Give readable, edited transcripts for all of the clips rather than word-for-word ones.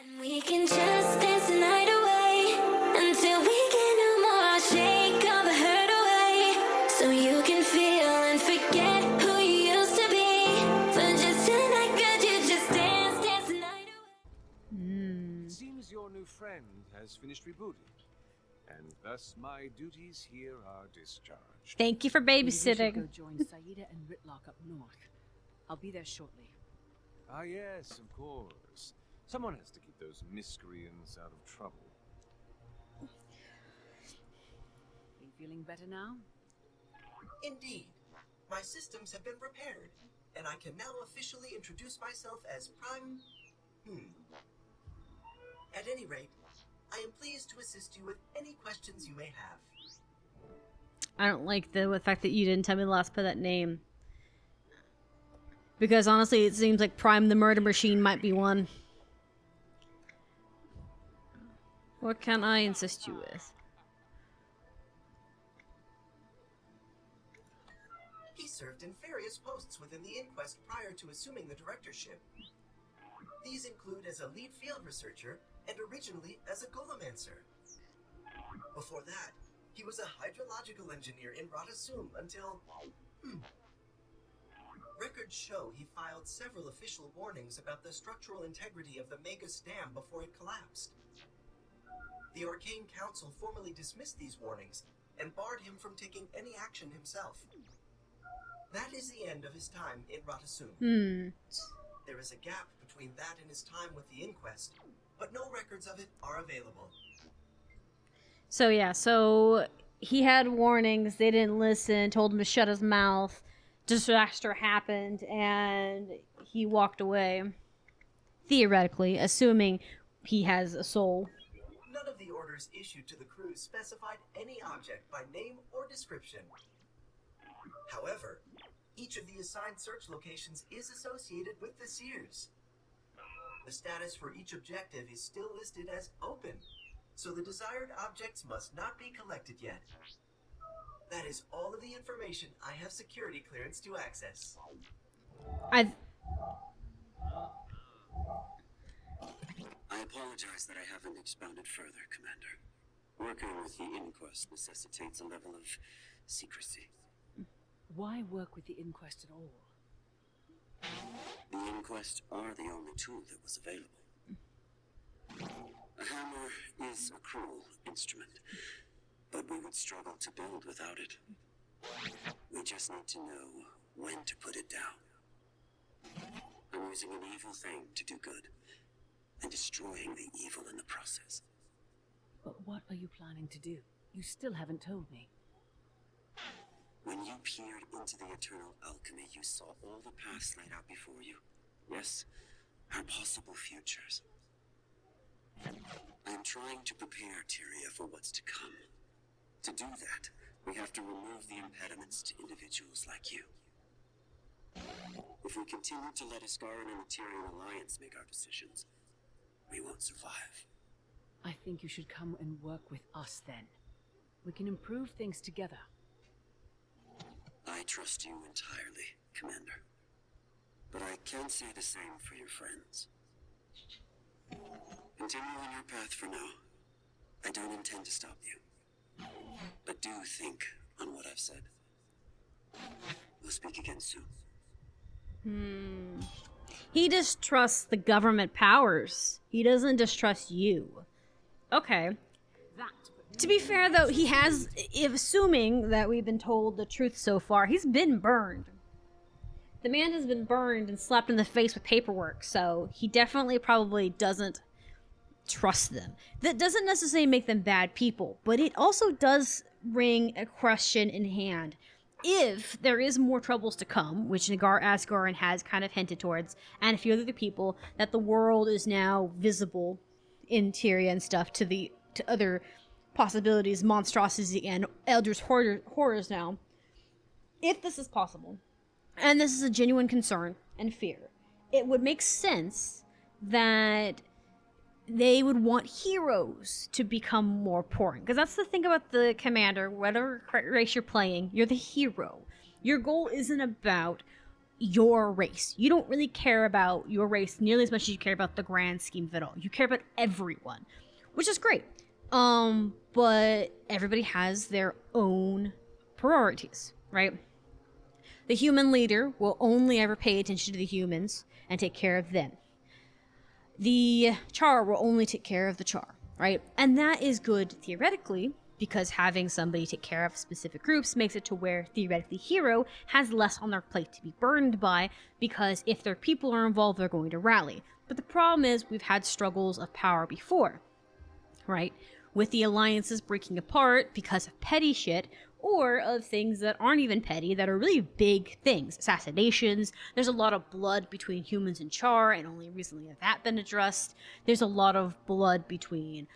And we can just dance the night away until we get no more. I'll shake all the hurt away so you can feel and forget who you used to be. For just tonight, could you just dance the night away? It seems your new friend has finished rebooting, and thus my duties here are discharged. Thank you for Maybe we should babysitting. go join Saida and Ritlock up north. I'll be there shortly. Ah, yes, of course. Someone has to keep those miscreants out of trouble. You feeling better now? Indeed. My systems have been repaired, and I can now officially introduce myself as Prime... At any rate, I am pleased to assist you with any questions you may have. I don't like the fact that you didn't tell me the last part of that name. Because honestly, it seems like Prime the Murder Machine might be one. What can I assist you with? He served in various posts within the Inquest prior to assuming the directorship. These include as a lead field researcher and originally as a Golomancer. Before that, he was a hydrological engineer in Radasum until... Records show he filed several official warnings about the structural integrity of the Magus Dam before it collapsed. The Arcane Council formally dismissed these warnings and barred him from taking any action himself. That is the end of his time in Radasum. There is a gap between that and his time with the Inquest, but no records of it are available. So yeah, so he had warnings, they didn't listen, told him to shut his mouth, disaster happened, and he walked away. Theoretically, assuming he has a soul. None of the orders issued to the crew specified any object by name or description. However, each of the assigned search locations is associated with the Seers. The status for each objective is still listed as open, so the desired objects must not be collected yet. That is all of the information I have security clearance to access. I apologize that I haven't expounded further, Commander. Working with the Inquest necessitates a level of secrecy. Why work with the Inquest at all? The Inquest are the only tool that was available. A hammer is a cruel instrument, but we would struggle to build without it. We just need to know when to put it down. I'm using an evil thing to do good, and destroying the evil in the process. But what are you planning to do? You still haven't told me. When you peered into the eternal alchemy, you saw all the paths laid out before you. Yes, our possible futures. I am trying to prepare Tyria for what's to come. To do that, we have to remove the impediments to individuals like you. If we continue to let Iskaran and the Tyrian Alliance make our decisions, we won't survive. I think you should come and work with us then. We can improve things together. I trust you entirely, Commander. But I can't say the same for your friends. Continue on your path for now. I don't intend to stop you. But do think on what I've said. We'll speak again soon. He distrusts the government powers. He doesn't distrust you. Okay. To be fair, though, he has, if assuming that we've been told the truth so far, he's been burned. The man has been burned and slapped in the face with paperwork, so he definitely probably doesn't trust them. That doesn't necessarily make them bad people, but it also does ring a question in hand. If there is more troubles to come, which Nagar Asgaran has kind of hinted towards, and a few other people, that the world is now visible in Tyria and stuff to other possibilities, monstrosities, and elders horrors now. If this is possible, and this is a genuine concern and fear, it would make sense that they would want heroes to become more important. Because that's the thing about the commander, whatever race you're playing, you're the hero. Your goal isn't about, your race. You don't really care about your race nearly as much as you care about the grand scheme of it all. You care about everyone, which is great. But everybody has their own priorities, right? The human leader will only ever pay attention to the humans and take care of them. The Char will only take care of the Char, right? And that is good theoretically, because having somebody take care of specific groups makes it to where theoretically Hero has less on their plate to be burdened by, because if their people are involved, they're going to rally. But the problem is we've had struggles of power before, right? With the alliances breaking apart because of petty shit, or of things that aren't even petty, that are really big things. Assassinations, there's a lot of blood between humans and Char, and only recently has that been addressed. There's a lot of blood between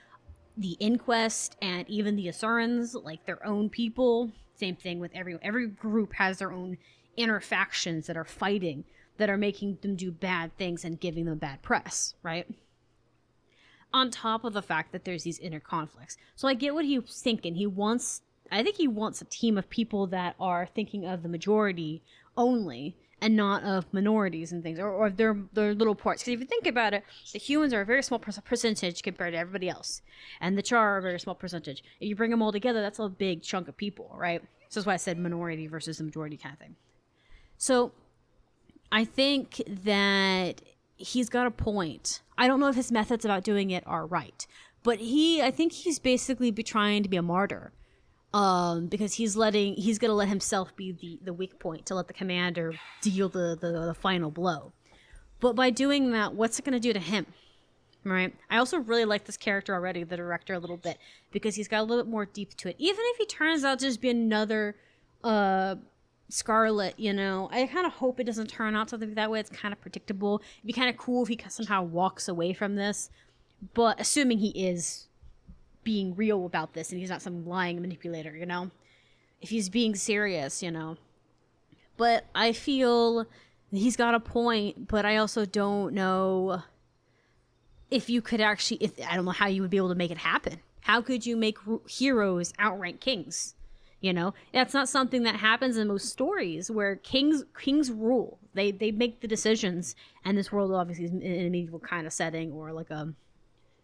the Inquest and even the Asurans, like their own people. Same thing with every group has their own inner factions that are fighting, that are making them do bad things and giving them bad press, right? On top of the fact that there's these inner conflicts. So I get what he was thinking. I think he wants a team of people that are thinking of the majority only, and not of minorities and things, or their little parts. Because if you think about it, the humans are a very small percentage compared to everybody else, and the Char are a very small percentage. If you bring them all together, that's a big chunk of people, right? So that's why I said minority versus the majority kind of thing. So I think that he's got a point. I don't know if his methods about doing it are right, but I think he's basically trying to be a martyr. Because he's gonna let himself be the weak point to let the commander deal the final blow. But by doing that, what's it gonna do to him? Right? I also really like this character already, the director, a little bit, because he's got a little bit more deep to it. Even if he turns out to just be another Scarlet, I kind of hope it doesn't turn out something that way. It's kind of predictable. It'd be kind of cool if he somehow walks away from this, but assuming he is being real about this and he's not some lying manipulator, if he's being serious, but I feel he's got a point. But I also don't know if you could actually, I don't know how you would be able to make it happen. How could you make heroes outrank kings? That's not something that happens in most stories, where kings rule. They make the decisions, and this world obviously is in a medieval kind of setting, or like a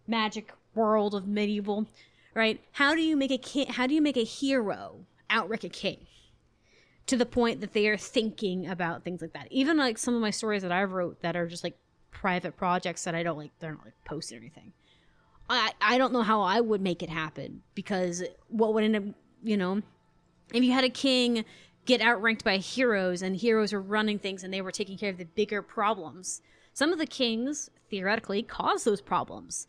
magic world of medieval, right? How do you make a hero outrank a king to the point that they are thinking about things like that? Even like some of my stories that I've wrote that are just like private projects that they're not like posted or anything. I don't know how I would make it happen, because what would end up, if you had a king get outranked by heroes, and heroes were running things and they were taking care of the bigger problems. Some of the kings theoretically cause those problems.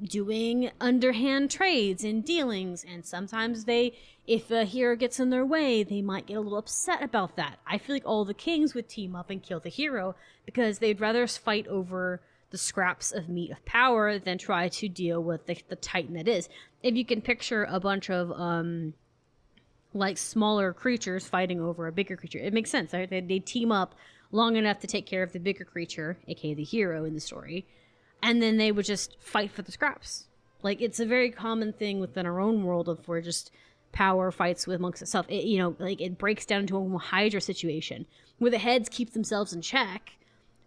Doing underhand trades and dealings, and sometimes if a hero gets in their way, they might get a little upset about that. I feel like all the kings would team up and kill the hero, because they'd rather fight over the scraps of meat of power than try to deal with the titan that is. If you can picture a bunch of like smaller creatures fighting over a bigger creature, it makes sense, right? They team up long enough to take care of the bigger creature, aka the hero in the story, and then they would just fight for the scraps. Like, it's a very common thing within our own world of where just power fights with amongst itself. It breaks down into a Hydra situation where the heads keep themselves in check,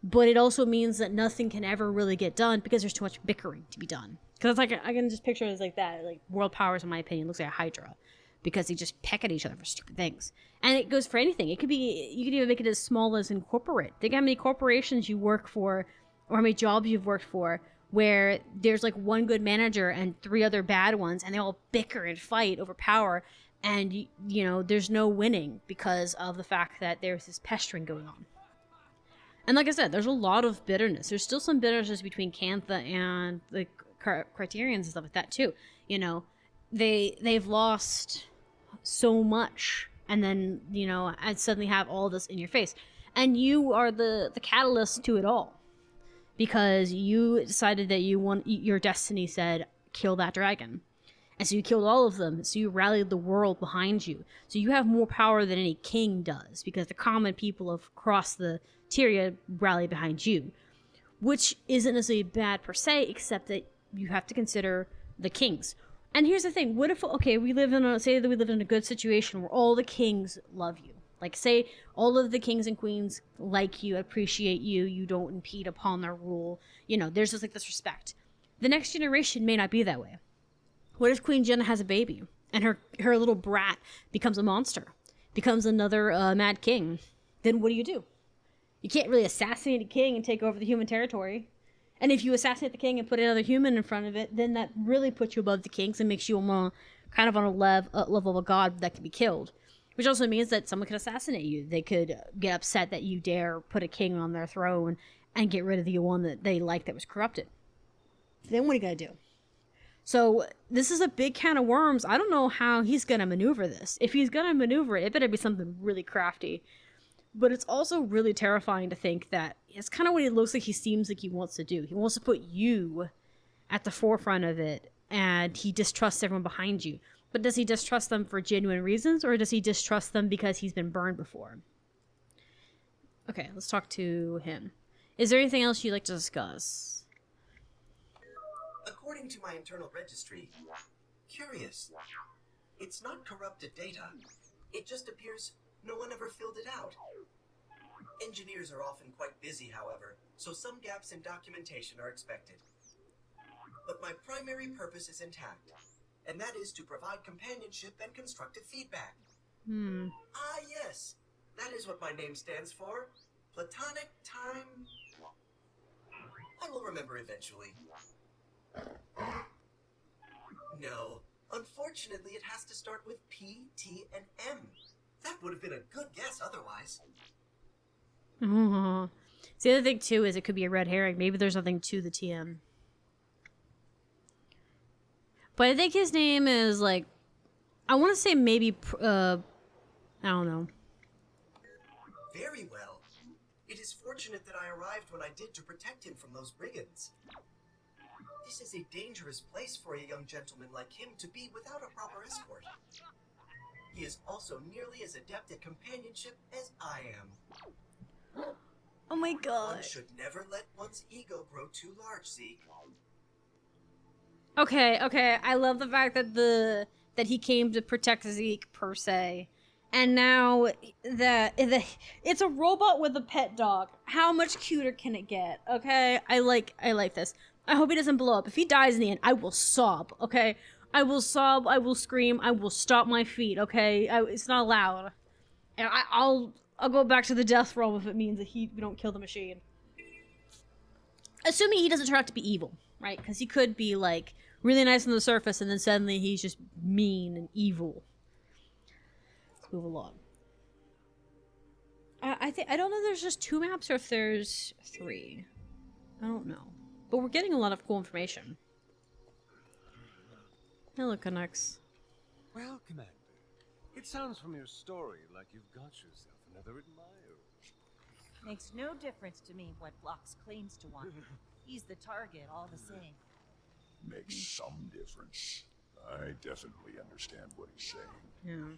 but it also means that nothing can ever really get done because there's too much bickering to be done. Because it's like, I can just picture it as like that. Like, world powers, in my opinion, looks like a Hydra, because they just peck at each other for stupid things. And it goes for anything. You could even make it as small as in corporate. Think how many corporations you work for, or how many jobs you've worked for, where there's like one good manager and 3 other bad ones, and they all bicker and fight over power, and there's no winning because of the fact that there's this pestering going on. And like I said, there's a lot of bitterness. There's still some bitterness between Cantha and the Criterions and stuff like that too. They've lost so much, and then and suddenly have all this in your face, and you are the catalyst to it all. Because you decided that your destiny said, kill that dragon. And so you killed all of them. So you rallied the world behind you. So you have more power than any king does, because the common people across the Tyria rally behind you. Which isn't necessarily bad per se, except that you have to consider the kings. And here's the thing. What if, say that we live in a good situation where all the kings love you. Like, say all of the kings and queens like you, appreciate you, you don't impede upon their rule. You know, there's just like this respect. The next generation may not be that way. What if Queen Jenna has a baby and her little brat becomes a monster, becomes another mad king? Then what do? You can't really assassinate a king and take over the human territory. And if you assassinate the king and put another human in front of it, then that really puts you above the kings and makes you more kind of on a level of a god that can be killed. Which also means that someone could assassinate you. They could get upset that you dare put a king on their throne and get rid of the one that they liked that was corrupted. Then what are you going to do? So this is a big can of worms. I don't know how he's going to maneuver this. If he's going to maneuver it, it better be something really crafty. But it's also really terrifying to think that it's kind of what it looks like he seems like he wants to do. He wants to put you at the forefront of it, and he distrusts everyone behind you. But does he distrust them for genuine reasons, or does he distrust them because he's been burned before? Okay, let's talk to him. Is there anything else you'd like to discuss? According to my internal registry, curious. It's not corrupted data. It just appears no one ever filled it out. Engineers are often quite busy, however, so some gaps in documentation are expected. But my primary purpose is intact, and that is to provide companionship and constructive feedback. Ah, yes. That is what my name stands for. Platonic Time. I will remember eventually. No. Unfortunately, it has to start with P, T, and M. That would have been a good guess otherwise. The other thing, too, is it could be a red herring. Maybe there's nothing to the TM. But I think his name is, like, I want to say maybe, I don't know. Very well. It is fortunate that I arrived when I did to protect him from those brigands. This is a dangerous place for a young gentleman like him to be without a proper escort. He is also nearly as adept at companionship as I am. Oh my One god. should never let one's ego grow too large, Zeke. Okay. I love the fact that he came to protect Zeke, per se. And now it's a robot with a pet dog. How much cuter can it get? Okay? I like this. I hope he doesn't blow up. If he dies in the end, I will sob, okay? I will sob, I will scream, I will stomp my feet, okay? It's not allowed. And I'll go back to the death realm if it means that we don't kill the machine. Assuming he doesn't turn out to be evil, right? Because he could be, like, really nice on the surface, and then suddenly he's just mean and evil. Let's move along. I don't know if there's just 2 maps or if there's 3. I don't know. But we're getting a lot of cool information. Hello, Canucks. Well, Commander, it sounds from your story like you've got yourself another admirer. Makes no difference to me what Phlox claims to want. He's the target all the same. Makes some difference. I definitely understand what he's saying. Yeah.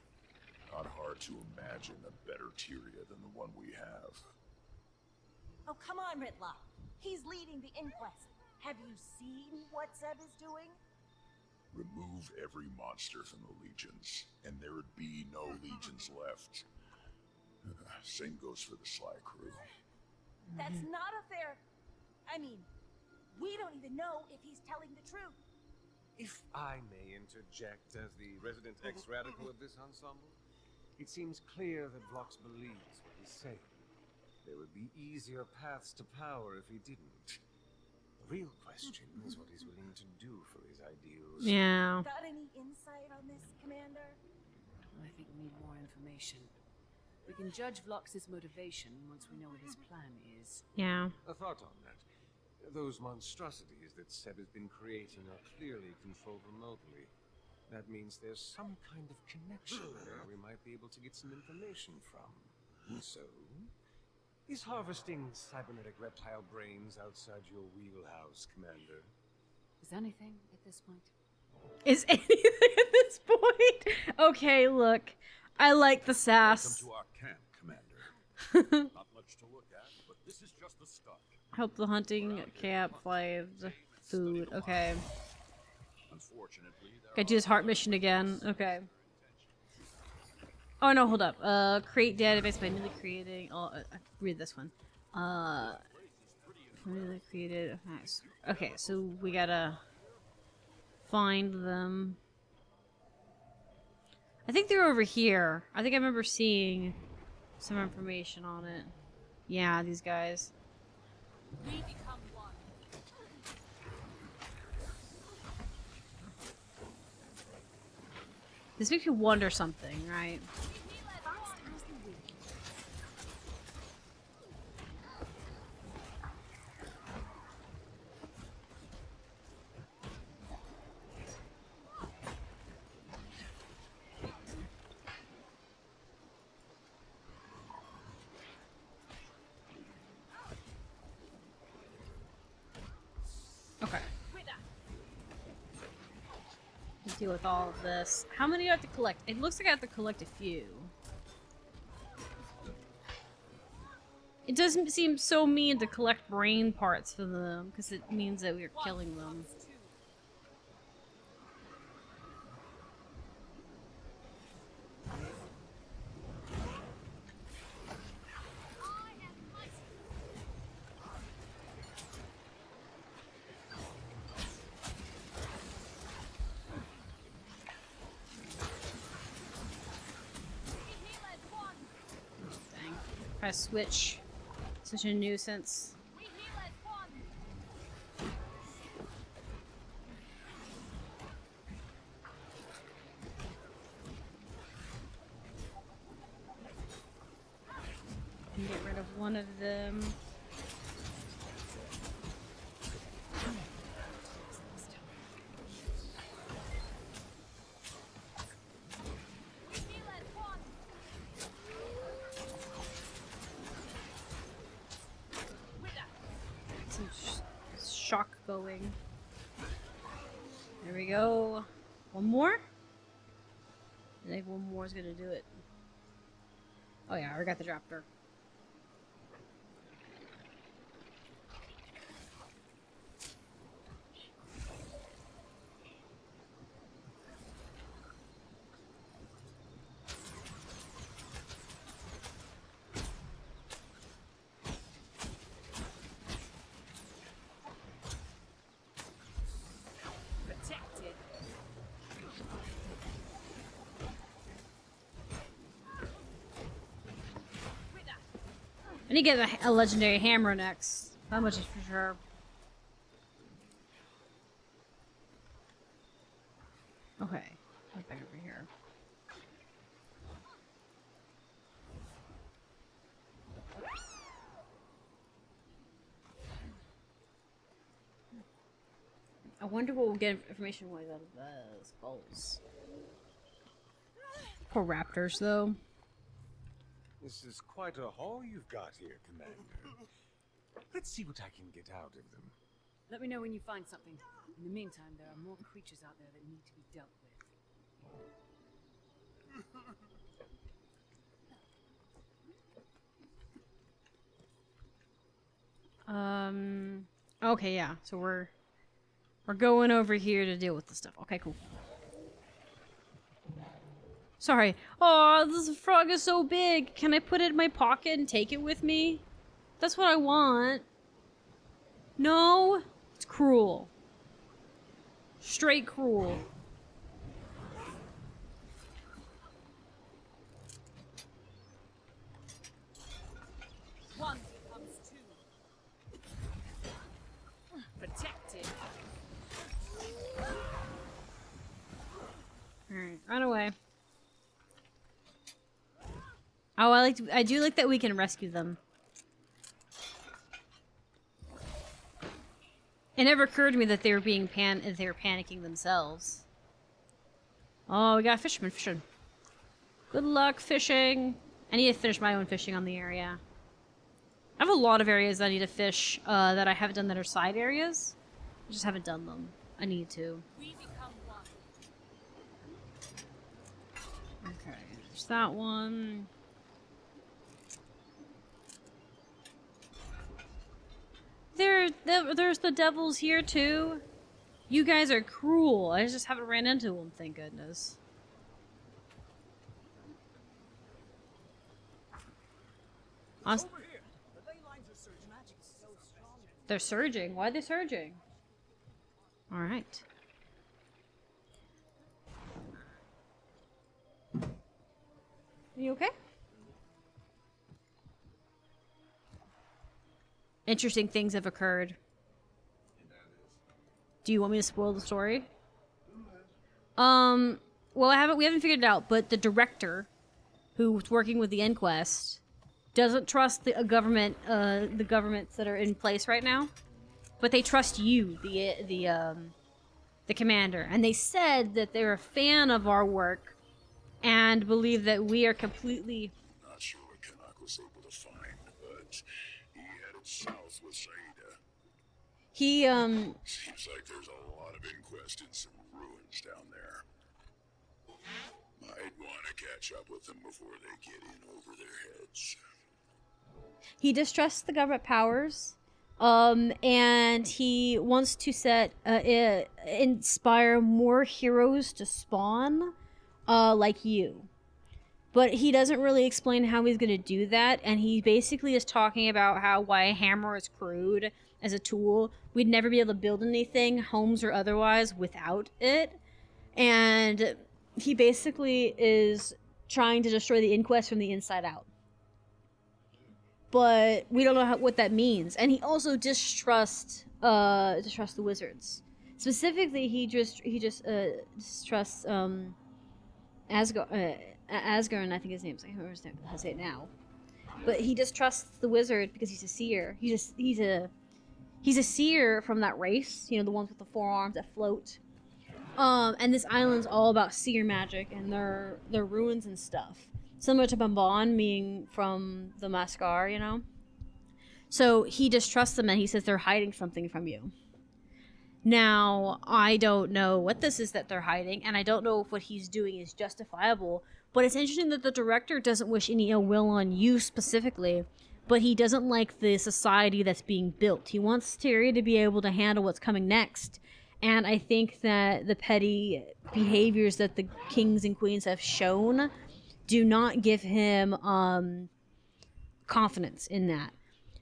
Not hard to imagine a better Tyria than the one we have. Oh, come on, Ritlock. He's leading the inquest. Have you seen what Zeb is doing? Remove every monster from the legions, and there would be no legions left. Same goes for the Sly crew. That's not a fair... I mean, we don't even know if he's telling the truth. If I may interject as the resident ex-radical of this ensemble, it seems clear that Vlox believes what he's saying. There would be easier paths to power if he didn't. The real question is what he's willing to do for his ideals. Yeah. Got any insight on this, Commander? I think we need more information. We can judge Vlox's motivation once we know what his plan is. Yeah. A thought on that. Those monstrosities that Seb has been creating are clearly controlled remotely. That means there's some kind of connection there we might be able to get some information from. So, is harvesting cybernetic reptile brains outside your wheelhouse, Commander? Is anything at this point? Is anything at this point? Okay, look. I like the sass. Welcome to our camp, Commander. Not much to look at, but this is just the start. Help the hunting camp find food. Okay. Unfortunately, Gotta do this heart mission again. Okay. Oh no, hold up. Create database by newly creating. Oh, read this one. Newly created. Nice. Okay, so we gotta find them. I think they're over here. I think I remember seeing some information on it. Yeah, these guys. We become one. This makes you wonder something, right? Okay. Deal with all of this. How many do I have to collect? It looks like I have to collect a few. It doesn't seem so mean to collect brain parts for them, because it means that we're killing them. Dang. If I switch, such a nuisance. And get rid of one of them. Some shock going. There we go. One more? I think one more is gonna do it. Oh yeah, I already got the raptor. Protected. I need to get a legendary hammer next. That much is for sure. Okay, get back over here. I wonder what we'll get information-wise out of the skulls. Poor raptors, though. This is quite a haul you've got here, Commander. Let's see what I can get out of them. Let me know when you find something. In the meantime, there are more creatures out there that need to be dealt with. Okay, yeah. So we're going over here to deal with the stuff. Okay, cool. Sorry. Oh, this frog is so big. Can I put it in my pocket and take it with me? That's what I want. No? It's cruel. Straight cruel. One becomes two. Protected. Alright, run away. Oh, I do like that we can rescue them. It never occurred to me that they were being panicking themselves. Oh, we got fishermen fishing. Good luck fishing. I need to finish my own fishing on the area. I have a lot of areas I need to fish that I haven't done that are side areas. I just haven't done them. I need to. We become one. Okay, there's that one. There's the devils here too. You guys are cruel. I just haven't ran into them, thank goodness. Us- They're surging. Why are they surging? All right. Are you okay? Interesting things have occurred. Do you want me to spoil the story? Well, we haven't figured it out, but the director who's working with the inquest doesn't trust the government, the governments that are in place right now, but they trust you, the commander, and they said that they're a fan of our work and believe that we are completely. Not sure what Canuck was able to find, but he headed south with Saida. He Seems like there's a lot of inquest in some ruins down there. Might want to catch up with them before they get in over their heads. He distrusts the government powers, and he wants to inspire more heroes to spawn, like you. But he doesn't really explain how he's going to do that, and he basically is talking about how why a hammer is crude as a tool. We'd never be able to build anything, homes or otherwise, without it. And he basically is trying to destroy the Inquest from the inside out. But we don't know what that means. And he also distrusts the wizards. Specifically, he just distrusts Asgard, I think his name. I can't remember how to say it now. But he distrusts the wizard because he's a seer. He's a seer from that race. You know, the ones with the forearms that float. And this island's all about seer magic and their ruins and stuff. Similar to Bamban being from the Mascar, you know? So he distrusts them and he says they're hiding something from you. Now, I don't know what this is that they're hiding, and I don't know if what he's doing is justifiable, but it's interesting that the director doesn't wish any ill will on you specifically, but he doesn't like the society that's being built. He wants Tyria to be able to handle what's coming next, and I think that the petty behaviors that the kings and queens have shown do not give him confidence in that.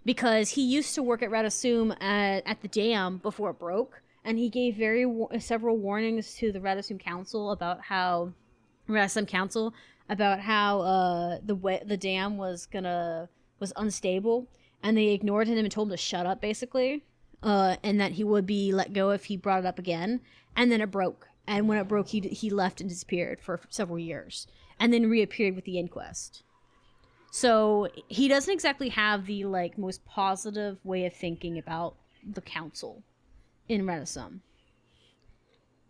Because he used to work at Radisum at the dam before it broke, and he gave several warnings to the Radisum Council about how the dam was unstable, and they ignored him and told him to shut up, basically, and that he would be let go if he brought it up again. And then it broke, and when it broke, he left and disappeared for several years, and then reappeared with the Inquest. So he doesn't exactly have the most positive way of thinking about the council in Radisum.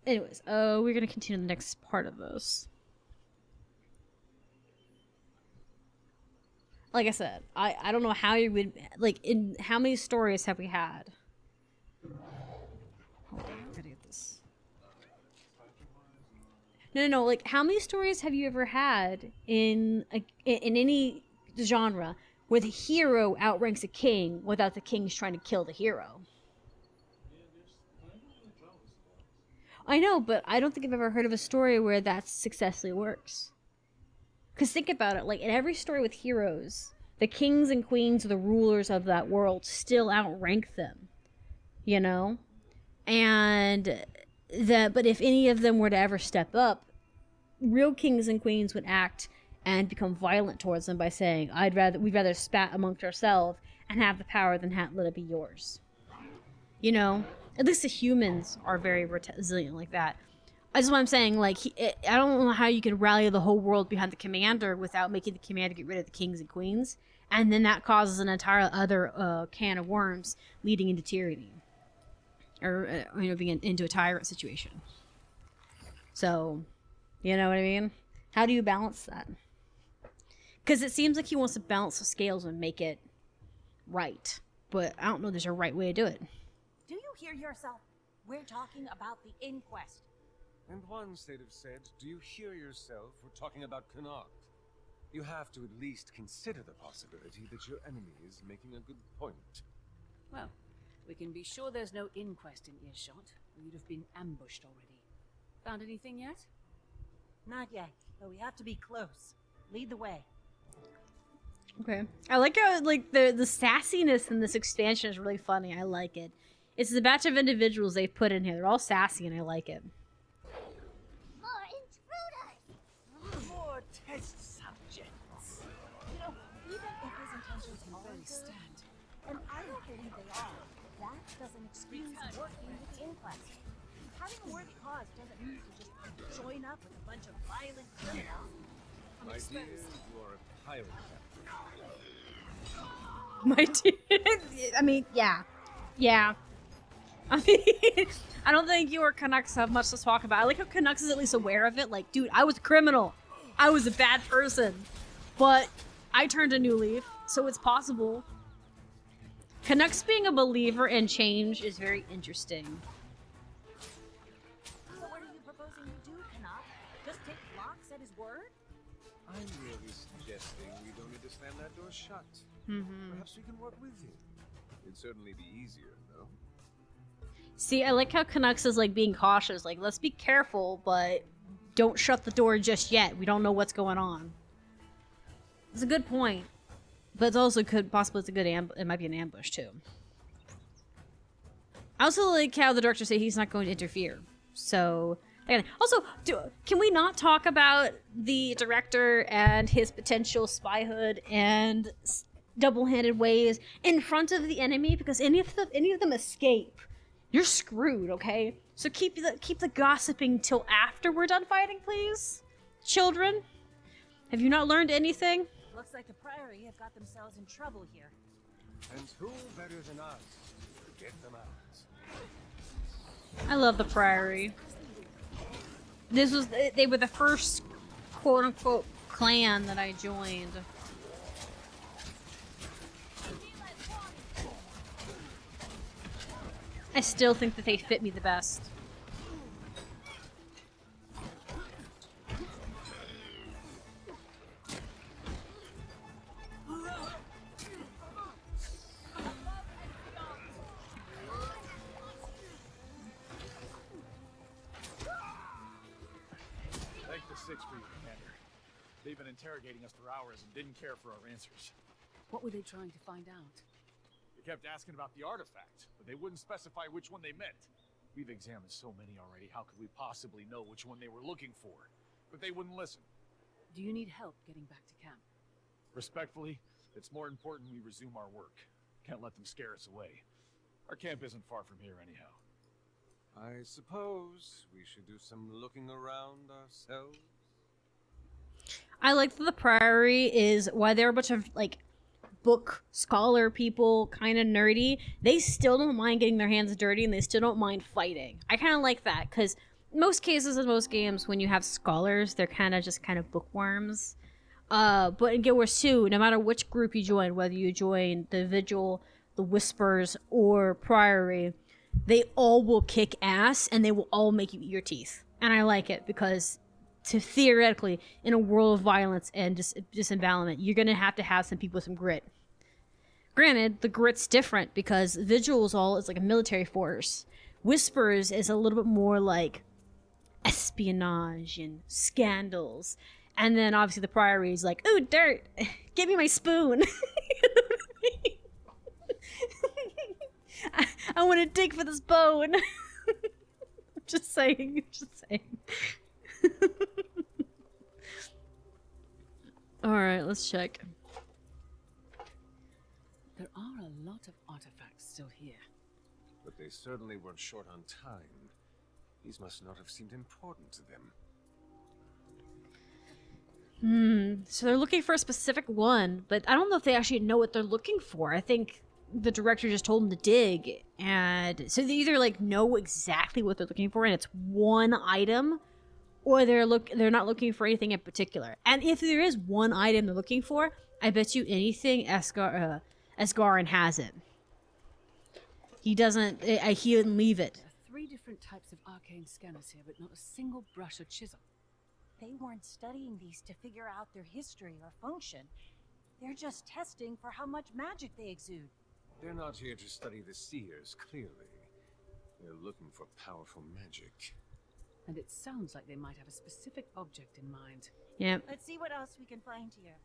Anyways, we're gonna continue the next part of this. Like I said, I don't know how you would in how many stories have we had? Hold on, I'm gonna get this. No. How many stories have you ever had in any genre where the hero outranks a king without the king's trying to kill the hero? I know, but I don't think I've ever heard of a story where that successfully works. Because think about it, in every story with heroes, the kings and queens, the rulers of that world, still outrank them. You know? But if any of them were to ever step up, real kings and queens would act and become violent towards them by saying, we'd rather spat amongst ourselves and have the power than let it be yours. You know? At least the humans are very resilient like that. That's what I'm saying. I don't know how you can rally the whole world behind the commander without making the commander get rid of the kings and queens. And then that causes an entire other can of worms leading into tyranny. Or, being into a tyrant situation. So, you know what I mean? How do you balance that? Because it seems like he wants to balance the scales and make it right. But I don't know there's a right way to do it. Do you hear yourself? We're talking about the Inquest. And once they'd have said, do you hear yourself? We're talking about Connacht. You have to at least consider the possibility that your enemy is making a good point. Well, we can be sure there's no inquest in earshot, or you'd have been ambushed already. Found anything yet? Not yet, but we have to be close. Lead the way. Okay. I like how like the sassiness in this expansion is really funny. I like it. It's the batch of individuals they've put in here. They're all sassy and I like it. More intruders! More test subjects. You know, even if his intentions are good, and I don't believe they are, that doesn't excuse working with the inquest. Having a worthy cause doesn't mean you just join up with a bunch of violent criminals. My dear, you are a pirate captain. My dear. I mean, yeah. Yeah. I mean, I don't think you or Canucks have much to talk about. I like how Canucks is at least aware of it. Like, dude, I was a criminal. I was a bad person. But I turned a new leaf, so it's possible. Canucks being a believer in change is very interesting. So what are you proposing to do, Canuck? Just take Locks at his word? I'm really suggesting we don't need to slam that door shut. Perhaps we can work with you. It'd certainly be easier, though. See, I like how Canucks is like being cautious. Like, let's be careful, but don't shut the door just yet. We don't know what's going on. It's a good point, but it's also could possibly it's a good it might be an ambush too. I also like how the director said he's not going to interfere. So again, also, can we not talk about the director and his potential spyhood and double-handed ways in front of the enemy? Because any of them escape, you're screwed. Okay, so keep the gossiping till after we're done fighting, please, children. Have you not learned anything? Looks like the Priory have got themselves in trouble here. And who better than us to get them out? I love the Priory. They were the first quote-unquote clan that I joined. I still think that they fit me the best. Thank the Six for you, Commander. They've been interrogating us for hours and didn't care for our answers. What were they trying to find out? They kept asking about the artifact, but they wouldn't specify which one they meant. We've examined so many already, how could we possibly know which one they were looking for? But they wouldn't listen. Do you need help getting back to camp? Respectfully, it's more important we resume our work. Can't let them scare us away. Our camp isn't far from here anyhow. I suppose we should do some looking around ourselves. I like that the Priory is why they're a bunch of like book scholar people, kind of nerdy. They still don't mind getting their hands dirty and they still don't mind fighting. I kind of like that because most cases in most games when you have scholars, they're kind of bookworms. But in Guild Wars 2, no matter which group you join, whether you join the Vigil, the Whispers, or Priory, they all will kick ass and they will all make you eat your teeth. And I like it because theoretically, in a world of violence and disembowelment, you're going to have some people with some grit. Granted, the grit's different because Vigil is like a military force. Whispers is a little bit more like espionage and scandals. And then obviously the Priory is like, ooh, dirt, give me my spoon. I want to dig for this bone. Just saying. Alright, let's check. There are a lot of artifacts still here. But they certainly weren't short on time. These must not have seemed important to them. So they're looking for a specific one, but I don't know if they actually know what they're looking for. I think the director just told them to dig, and so they either like know exactly what they're looking for and it's one item, or they're not looking for anything in particular. And if there is one item they're looking for, I bet you anything Asgarin has it. He doesn't. He didn't leave it. There are 3 different types of arcane scanners here, but not a single brush or chisel. They weren't studying these to figure out their history or function. They're just testing for how much magic they exude. They're not here to study the seers, clearly. They're looking for powerful magic. And it sounds like they might have a specific object in mind. Yeah. Let's see what else we can find here.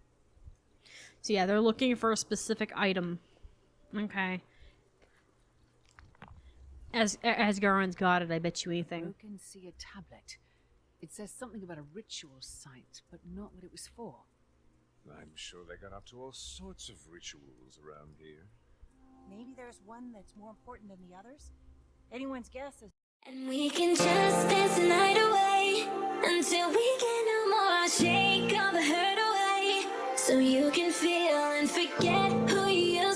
So yeah, they're looking for a specific item. Okay. As Garen's got it, I bet you anything. Broken seer tablet. It says something about a ritual site, but not what it was for. I'm sure they got up to all sorts of rituals around here. Maybe there's one that's more important than the others? Anyone's guess is... And we can just dance the night away until we get no more. Shake all the hurt away so you can feel and forget who you